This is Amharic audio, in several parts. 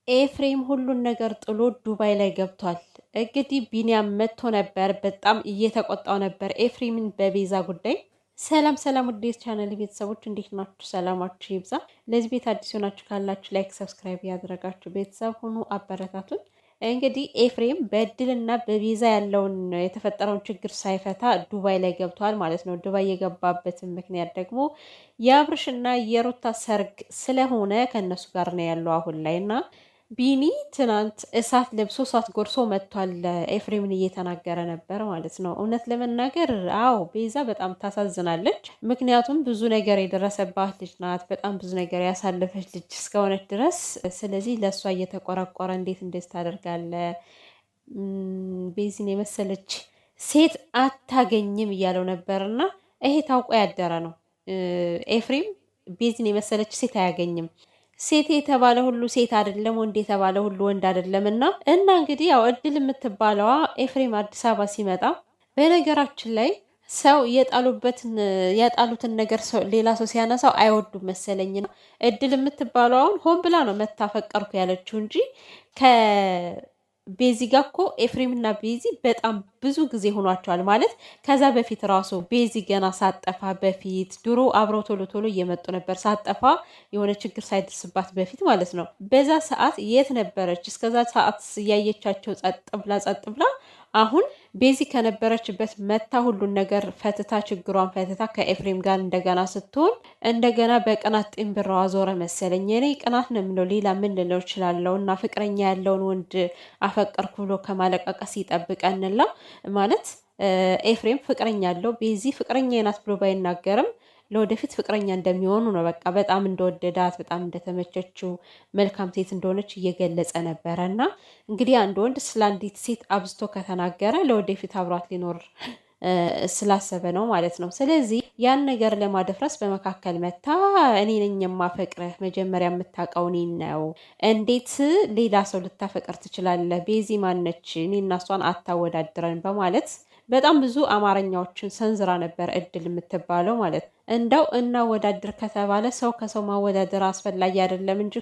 ኤፍሬም ሁሉን ነገር ጥሎ ዱባይ ላይ ገብቷል። እንግዲህ ቢኒያም መጥቶ ነበር። በጣም እየተቆጣው ነበር ኤፍሬምን በቤዛ ጉዳይ። ሰላም ሰላም፣ ውድ ቻናል ቤተሰቦች እንዴት ናችሁ? ሰላማችሁ ይብዛ። ለዚህ ቤት አዲስ ሆናችሁ ካላችሁ ላይክ፣ ሰብስክራይብ ያደረጋችሁ ቤተሰብ ሁኑ፣ አበረታቱን። እንግዲህ ኤፍሬም በእድልና በቤዛ ያለውን የተፈጠረውን ችግር ሳይፈታ ዱባይ ላይ ገብቷል ማለት ነው። ዱባይ የገባበትን ምክንያት ደግሞ የአብርሽና የሩታ ሰርግ ስለሆነ ከእነሱ ጋር ነው ያለው አሁን ላይ እና ቢኒ ትናንት እሳት ለብሶ እሳት ጎርሶ መጥቷል። ኤፍሬምን እየተናገረ ነበር ማለት ነው። እውነት ለመናገር አዎ ቤዛ በጣም ታሳዝናለች። ምክንያቱም ብዙ ነገር የደረሰባት ልጅ ናት። በጣም ብዙ ነገር ያሳለፈች ልጅ እስከሆነች ድረስ ስለዚህ ለእሷ እየተቆረቆረ እንዴት እንደዚህ ታደርጋለ? ቤዚን የመሰለች ሴት አታገኝም እያለው ነበርና ይሄ ታውቆ ያደረ ነው። ኤፍሬም ቤዚን የመሰለች ሴት አያገኝም። ሴት የተባለ ሁሉ ሴት አይደለም፣ ወንድ የተባለ ሁሉ ወንድ አይደለም። እና እንግዲህ ያው እድል የምትባለዋ ኤፍሬም አዲስ አበባ ሲመጣ በነገራችን ላይ ሰው የጣሉትን ነገር ሌላ ሰው ሲያነሳው አይወዱም መሰለኝ ነው። እድል የምትባለው አሁን ሆን ብላ ነው መታፈቀርኩ ያለችው እንጂ ቤዚ ጋር እኮ ኤፍሬም እና ቤዚ በጣም ብዙ ጊዜ ሆኗቸዋል። ማለት ከዛ በፊት ራሱ ቤዚ ገና ሳጠፋ በፊት ድሮ አብረው ቶሎ ቶሎ እየመጡ ነበር። ሳጠፋ የሆነ ችግር ሳይደርስባት በፊት ማለት ነው። በዛ ሰዓት የት ነበረች? እስከዛ ሰዓት እያየቻቸው ጸጥ ብላ አሁን ቤዚ ከነበረችበት መታ ሁሉን ነገር ፈትታ ችግሯን ፈትታ ከኤፍሬም ጋር እንደገና ስትሆን እንደገና በቅናት ጢንብራዋ ዞረ መሰለኝ። እኔ ቅናት ነው የምለው፣ ሌላ ምን ልለው እችላለሁ? እና ፍቅረኛ ያለውን ወንድ አፈቀርኩ ብሎ ከማለቃቀስ ይጠብቀንላ ማለት ኤፍሬም ፍቅረኛ አለው። ቤዚ ፍቅረኛ ናት ብሎ ባይናገርም ለወደፊት ፍቅረኛ እንደሚሆኑ ነው። በቃ በጣም እንደወደዳት በጣም እንደተመቸችው መልካም ሴት እንደሆነች እየገለጸ ነበረ። እና እንግዲህ አንድ ወንድ ስለ አንዲት ሴት አብዝቶ ከተናገረ ለወደፊት አብሯት ሊኖር ስላሰበ ነው ማለት ነው። ስለዚህ ያን ነገር ለማደፍረስ በመካከል መታ እኔ ነኝ የማፈቅርህ፣ መጀመሪያ የምታውቀው እኔን ነው፣ እንዴት ሌላ ሰው ልታፈቅር ትችላለህ? ቤዚ ማነች? እኔ እና እሷን አታወዳድረን በማለት በጣም ብዙ አማርኛዎችን ሰንዝራ ነበር እድል የምትባለው ማለት ነው። እንደው እናወዳድር ከተባለ ሰው ከሰው ማወዳደር አስፈላጊ አይደለም እንጂ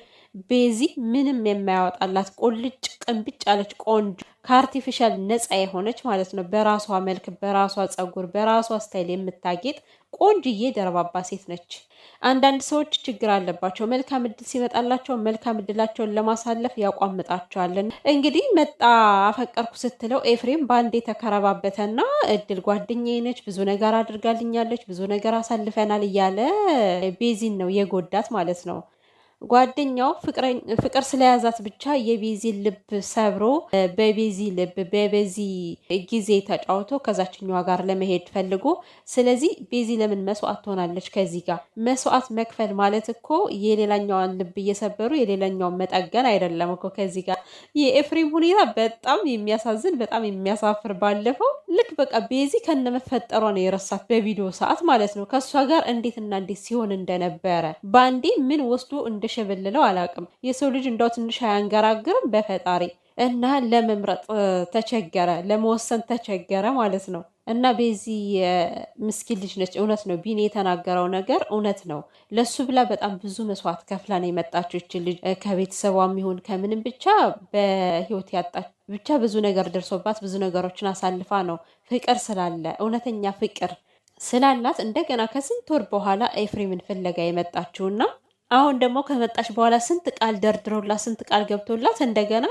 ቤዚ ምንም የማያወጣላት ቁልጭ ቅንብጭ ያለች ቆንጆ ከአርቲፊሻል ነፃ የሆነች ማለት ነው። በራሷ መልክ፣ በራሷ ፀጉር፣ በራሷ ስታይል የምታጌጥ ቆንጅዬ ደረባባ ሴት ነች። አንዳንድ ሰዎች ችግር አለባቸው። መልካም እድል ሲመጣላቸው መልካም እድላቸውን ለማሳለፍ ያቋምጣቸዋለን። እንግዲህ መጣ አፈቀርኩ ስትለው ኤፍሬም በአንዴ ተከረባበተና እድል ጓደኛዬ ነች፣ ብዙ ነገር አድርጋልኛለች፣ ብዙ ነገር አሳልፈናል እያለ ቤዚን ነው የጎዳት ማለት ነው። ጓደኛው ፍቅር ስለያዛት ብቻ የቤዚን ልብ ሰብሮ በቤዚ ልብ በቤዚ ጊዜ ተጫውቶ ከዛችኛዋ ጋር ለመሄድ ፈልጎ፣ ስለዚህ ቤዚ ለምን መስዋዕት ትሆናለች? ከዚህ ጋር መስዋዕት መክፈል ማለት እኮ የሌላኛዋን ልብ እየሰበሩ የሌላኛውን መጠገን አይደለም እኮ። ከዚህ ጋር የኤፍሬም ሁኔታ በጣም የሚያሳዝን በጣም የሚያሳፍር። ባለፈው ልክ በቃ ቤዚ ከነመፈጠሯ ነው የረሳት በቪዲዮ ሰዓት ማለት ነው። ከእሷ ጋር እንዴትና እንዴት ሲሆን እንደነበረ በአንዴ ምን ወስዶ እንደሸበልለው አላውቅም። የሰው ልጅ እንዳው ትንሽ አያንገራግርም በፈጣሪ እና ለመምረጥ ተቸገረ፣ ለመወሰን ተቸገረ ማለት ነው። እና ቤዚ ምስኪን ልጅ ነች። እውነት ነው ቢኒ የተናገረው ነገር እውነት ነው። ለሱ ብላ በጣም ብዙ መስዋዕት ከፍላ ነው የመጣችው ይች ልጅ። ከቤተሰቧም ይሁን ከምንም ብቻ በህይወት ያጣች ብቻ ብዙ ነገር ደርሶባት ብዙ ነገሮችን አሳልፋ ነው ፍቅር ስላለ እውነተኛ ፍቅር ስላላት እንደገና ከስንት ወር በኋላ ኤፍሬምን ፍለጋ የመጣችውና አሁን ደግሞ ከመጣች በኋላ ስንት ቃል ደርድሮላት ስንት ቃል ገብቶላት እንደገና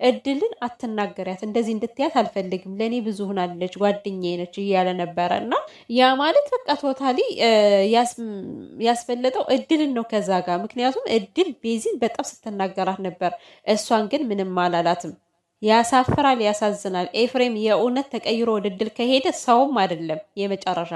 እድልን አትናገሪያት፣ እንደዚህ እንድትያት አልፈልግም፣ ለእኔ ብዙ ሆናለች፣ ጓደኛዬ ነች እያለ ነበረ። እና ያ ማለት በቃ ቶታሊ ያስፈለጠው እድልን ነው ከዛ ጋር። ምክንያቱም እድል ቤዚን በጣም ስትናገራት ነበር፣ እሷን ግን ምንም አላላትም። ያሳፍራል፣ ያሳዝናል። ኤፍሬም የእውነት ተቀይሮ ወደ እድል ከሄደ ሰውም አይደለም የመጨረሻ